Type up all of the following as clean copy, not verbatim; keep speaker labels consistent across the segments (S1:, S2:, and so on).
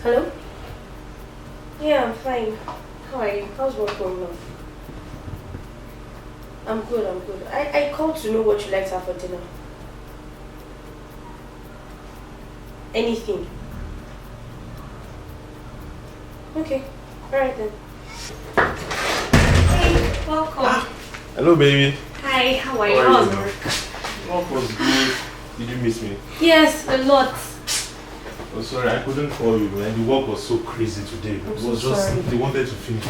S1: Hello? Yeah, I'm fine. How are you? How's work going on? I'm good. I called to know what you like to have for dinner. Anything. Okay. Alright then. Hey, welcome.
S2: Hello, baby.
S1: Hi, how are you? How's work?
S2: Work was good. Did you miss me?
S1: Yes, a lot.
S2: Oh, sorry, I couldn't call you, man. The work was so crazy today.
S1: I'm
S2: It
S1: so
S2: was just,
S1: sorry.
S2: they wanted to finish.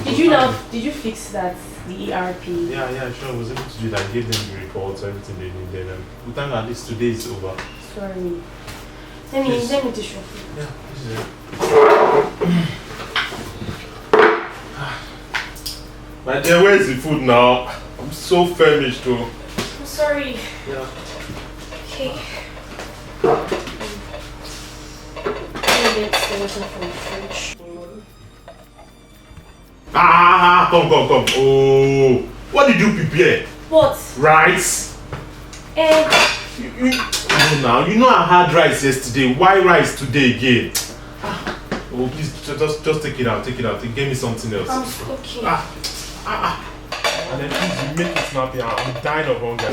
S1: Did you fix that, the ERP?
S2: Yeah, sure. I was able to do that. I gave them the reports, everything they needed. And we thank God at least today is over.
S1: Sorry. Let me dish your food.
S2: Yeah, this is it. My dear, where is the food now? I'm so famished, though.
S1: I'm sorry.
S2: Yeah.
S1: Okay. Let me get something from the fridge.
S2: Come. Oh, what did you prepare?
S1: What?
S2: Rice? You know I had rice yesterday. Why rice today again? Oh, please, just take it out. Give me something else.
S1: I'm okay.
S2: And then please, you make it snappy. I'm dying of hunger.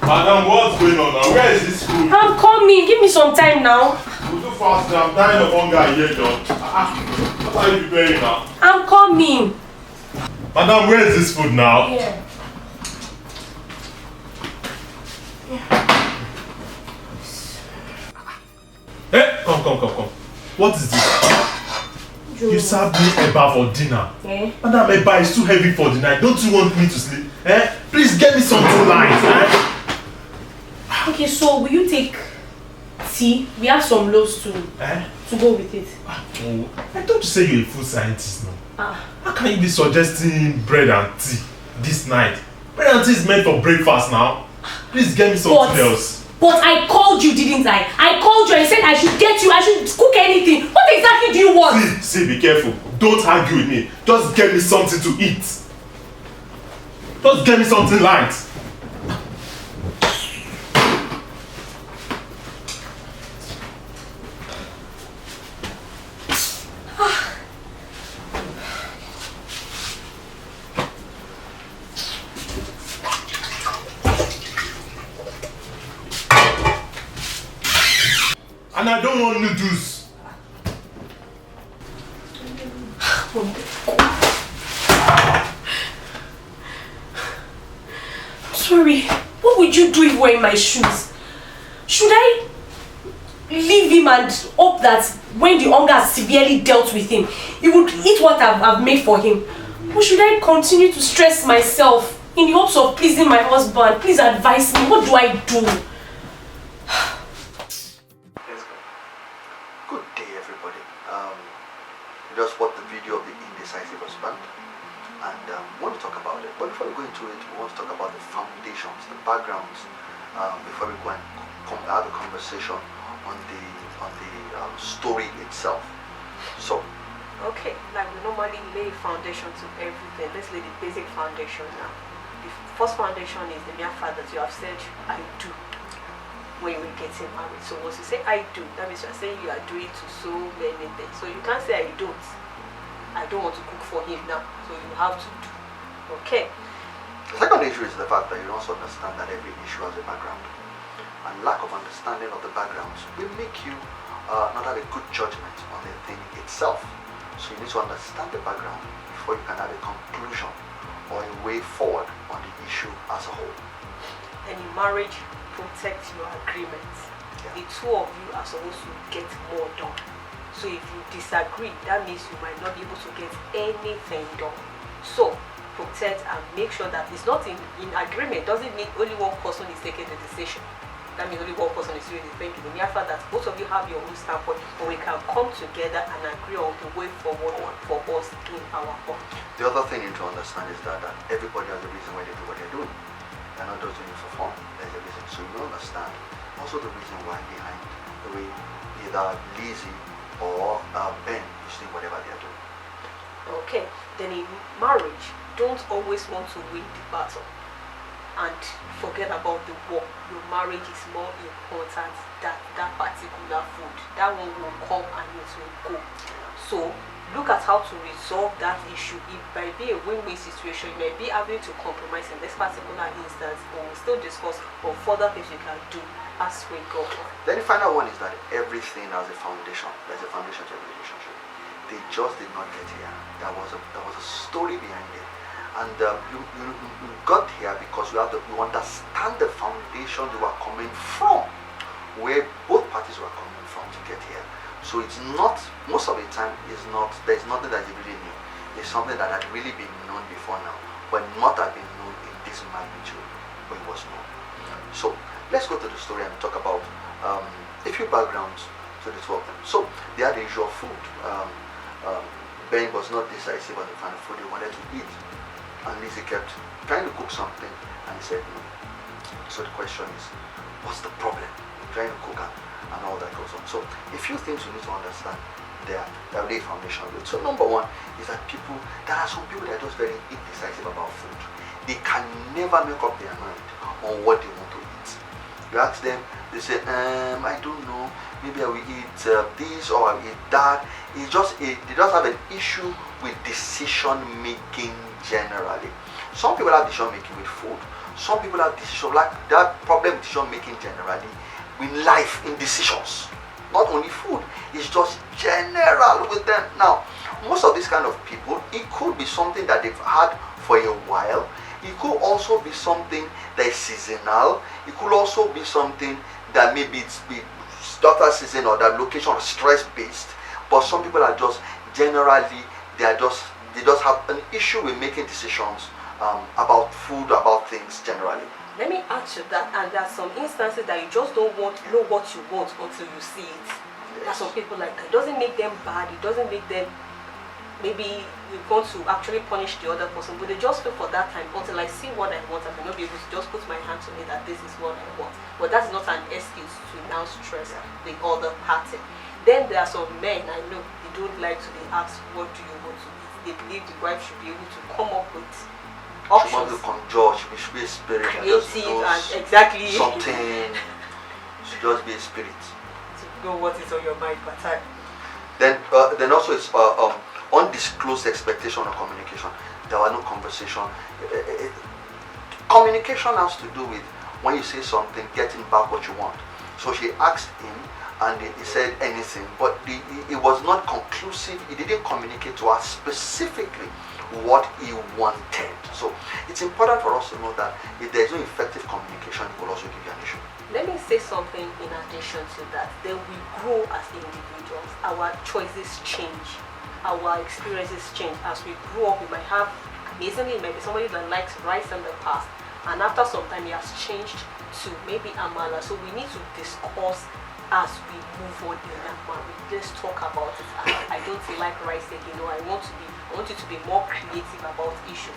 S2: Madam, what's going on now? Where is this food?
S1: I'm coming. Give me some time now.
S2: Go too fast. I'm dying of hunger here, John. What are you preparing now?
S1: I'm coming.
S2: Madam, where is this food now?
S1: Yeah.
S2: Hey, come. What is this? You served me eba for dinner.
S1: Yeah.
S2: Madam, eba is too heavy for the night. Don't you want me to sleep? Please get me something light.
S1: Okay, so will you take tea? We have some loaves too. To go with it.
S2: Oh, I thought you said you're a food scientist now. How can you be suggesting bread and tea this night? Bread and tea is meant for breakfast now. Please get me something else.
S1: But I called you, didn't I? I called you and said I should get you, I should cook anything. What exactly do you want?
S2: See, be careful. Don't argue with me. Just get me something to eat. Just get me something light. And I don't want noodles.
S1: I'm sorry. What would you do if you were in my shoes? Should I leave him and hope that when the hunger has severely dealt with him, he would eat what I've made for him? Or should I continue to stress myself in the hopes of pleasing my husband? Please advise me. What do I do?
S3: Good day, everybody. Just watched the video of the indecisive husband, and we want to talk about it. But before we go into it, we want to talk about the foundations, the backgrounds, before we go and have a conversation on the story itself. So,
S4: okay, like we normally lay foundation to everything. Let's lay the basic foundation now. The first foundation is the mere fact that you have said "I do" when you were getting married. So once you say "I do," that means you are saying you are doing to so many things. So you can't say "I don't." I don't want to cook for him now. So you have to do. Okay.
S3: the second issue is the fact that you also understand that every issue has a background. And lack of understanding of the backgrounds will make you not have a good judgment on the thing itself. So you need to understand the background before you can have a conclusion or a way forward on the issue as a whole.
S4: And in marriage, protect your agreements.
S3: Yeah.
S4: The two of you are supposed to get more done. So if you disagree, that means you might not be able to get anything done. So protect and make sure that it's not in agreement. Doesn't mean only one person is taking the decision. That means only one person is doing the thinking. The mere fact that both of you have your own standpoint, but we can come together and agree on the way forward for us in our home.
S3: The other thing you need to understand is that everybody has a reason why they do what they're doing. They're not just doing it for fun. There's a reason. So you understand also the reason why behind the way either Lizzie or Ben is doing whatever they are doing.
S4: Okay, then in marriage, don't always want to win the battle and forget about the work. Your marriage is more important than that particular food. That one will come and it will go. So look at how to resolve that issue. It might be a win-win situation. You may be having to compromise in this particular instance, but we'll still discuss on further things you can do as we go on.
S3: Then the final one is that everything has a foundation. There's a foundation to every relationship. They just did not get here. There was a story behind it. And you got here because you understand the foundation you are coming from, where both parties were coming from to get here. So it's not, most of the time, there's nothing that you really knew. It's something that had really been known before now, but not have been known in this magnitude, but it was known. So let's go to the story and talk about a few backgrounds to the two of them. So they had the usual food. Ben was not decisive on the kind of food he wanted to eat. And Lizzie kept trying to cook something and he said no. So the question is, what's the problem? You're trying to cook and all that goes on. So a few things you need to understand there that lay foundation with. So number one is that there are some people that are just very indecisive about food. They can never make up their mind on what they want to eat. You ask them, they say, I don't know, maybe I will eat this or I will eat that. They just have an issue with decision making generally. Some people have decision making with food. Some people have that problem with decision making generally in life, in decisions. Not only food, it's just general with them. Now, most of these kind of people, it could be something that they've had for a while. It could also be something that is seasonal. It could also be something that maybe it's daughter season or that location or stress based. But some people are just generally, they just have an issue with making decisions about food, about things generally.
S4: Let me add to that, and there are some instances that you just don't know what you want until you see it. Yes. There are some people like that. It doesn't make them bad, it doesn't make them maybe you want to actually punish the other person, but they just feel for that time until I see what I want. I may not be able to just put my hand to it that this is what I want. But that's not an excuse to now stress the other party. Then there are some men I know, they don't like to be asked, what do you want to eat? They believe the wife should be able to come up with options.
S3: She wants to conjure, she should be a spirit.
S4: Creative and exactly.
S3: Something, should just be a spirit.
S4: To know what is on your mind per time.
S3: Then also it's undisclosed expectation or communication. There were no conversation. Communication has to do with when you say something, getting back what you want. So she asked him and he said anything, but it was not conclusive. He didn't communicate to her specifically what he wanted. So it's important for us to know that if there's no effective communication, it will also give you an issue.
S4: Let me say something in addition to that. Then we grow as individuals. Our choices change. Our experiences change. As we grow up, we might have, amazingly, maybe somebody that likes rice in the past, and after some time he has changed to maybe amala. So we need to discuss as we move on in that marriage. Let's talk about it. I don't like rice again. I want you to be more creative about the issue.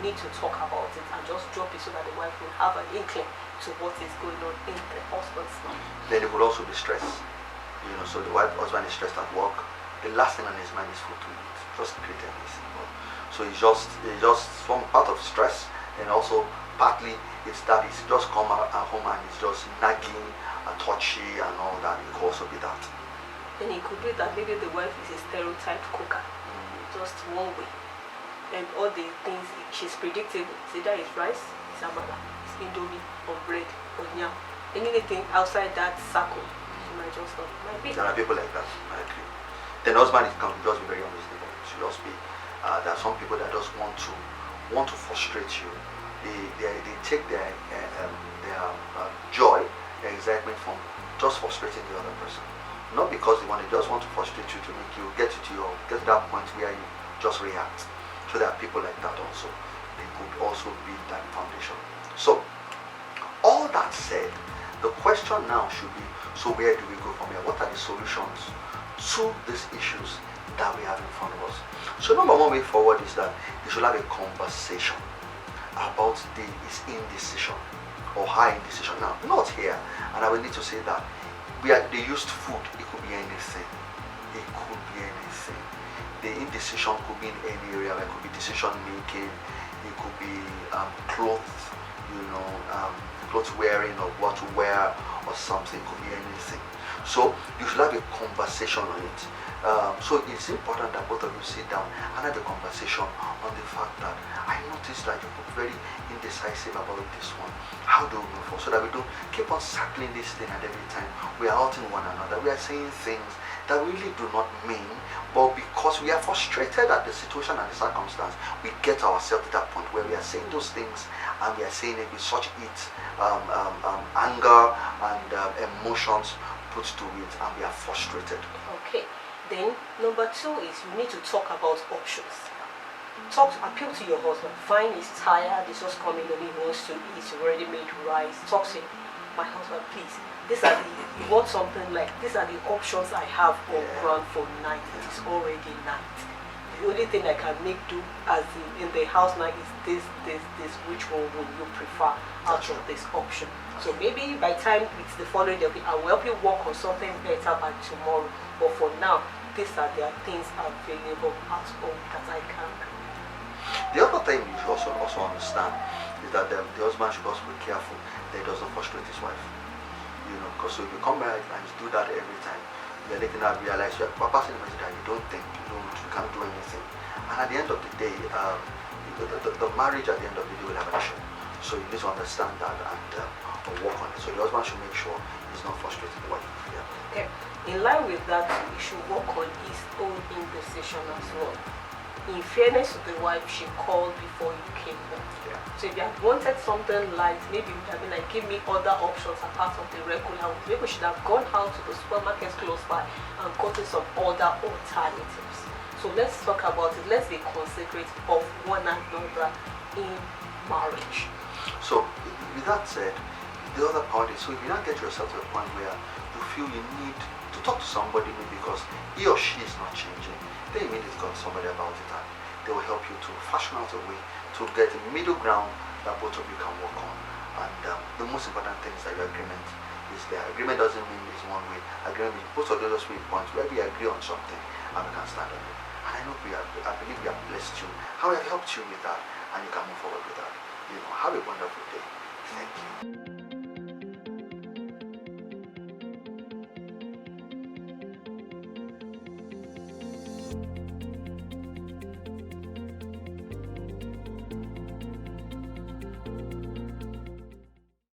S4: We need to talk about it and just drop it so that the wife will have an inkling to what is going on in the husband's life. Then
S3: it will also be stress. So the husband is stressed at work. The last thing on his mind is food to eat. Just create anything. So it's just some part of stress, and also partly it's that he's just come at home and he's just nagging, touchy and all that. It could also be that.
S4: Then it could be that maybe the wife is a stereotyped cooker, just one way, and all the things she's predictable. It's either it's rice, it's amala, it's indomie, or bread, or yam. Anything outside that circle, she might just not.
S3: There are people like that. I agree. Then husband can just be very unreasonable. It should just be. There are some people that just want to frustrate you. They take their joy, their excitement from just frustrating the other person. Not because they just want to frustrate you to make you get to that point where you just react. So there are people like that also. They could also be that foundation. So all that said, the question now should be, so where do we go from here? What are the solutions to these issues that we have in front of us? So number one way forward is that you should have a conversation about his indecision or her indecision. Now, not here, and I will need to say that they used food. It could be anything. It could be anything. The indecision could be in any area. It could be decision making. It could be clothes, clothes wearing or what to wear or something. It could be anything. So you should have a conversation on it. So it's important that both of you sit down and have a conversation on the fact that I noticed that you're very indecisive about this one. How do we move forward so that we don't keep on circling this thing at every time we are hurting one another? We are saying things that we really do not mean, but because we are frustrated at the situation and the circumstance, we get ourselves to that point where we are saying those things and we are saying it with such heat, anger and emotions put to it, and we are frustrated.
S4: Okay. Then number 2 is you need to talk about options. Appeal to your husband. Fine, he's tired, he's just coming home, he wants to eat already made rice. Talk to him. My husband, please. You want something like, these are the options I have on ground for night. It is already night. The only thing I can make do as in the house now is this. Which one would you prefer out of this option? So maybe by time it's the following day, I will help you work on something better by tomorrow. But for now, these are the things available at home that I can do.
S3: The other thing you should also understand is that the husband should also be careful that he doesn't frustrate his wife. Because if you come married and you do that every time, you're letting her realize you're passing the message that you don't think, you can't do anything. And at the end of the day, the marriage at the end of the day will have an issue. So you need to understand that and work on it. So the husband should make sure he's not frustrating the wife. Yeah.
S4: Okay. In line with that, he should work on his own indecision as well. In fairness to the wife, she called before you came home.
S3: Yeah.
S4: So if you had wanted something light, maybe you would have been like, give me other options apart from the regular ones. Maybe we should have gone out to the supermarkets close by and gotten some other alternatives. So let's talk about it. Let's be considerate of one another in marriage.
S3: So with that said, the other part is, so if you not get yourself to a point where you feel you need to talk to somebody maybe because he or she is not changing, then you need to talk to somebody about it and they will help you to fashion out a way to get a middle ground that both of you can work on. And the most important thing is that your agreement is there. Agreement doesn't mean it's one way. Agreement means both of those points where we agree on something and we can stand on it. And I believe we have blessed you. How I have helped you with that, and you can move forward with that. Have a wonderful day. Thank you.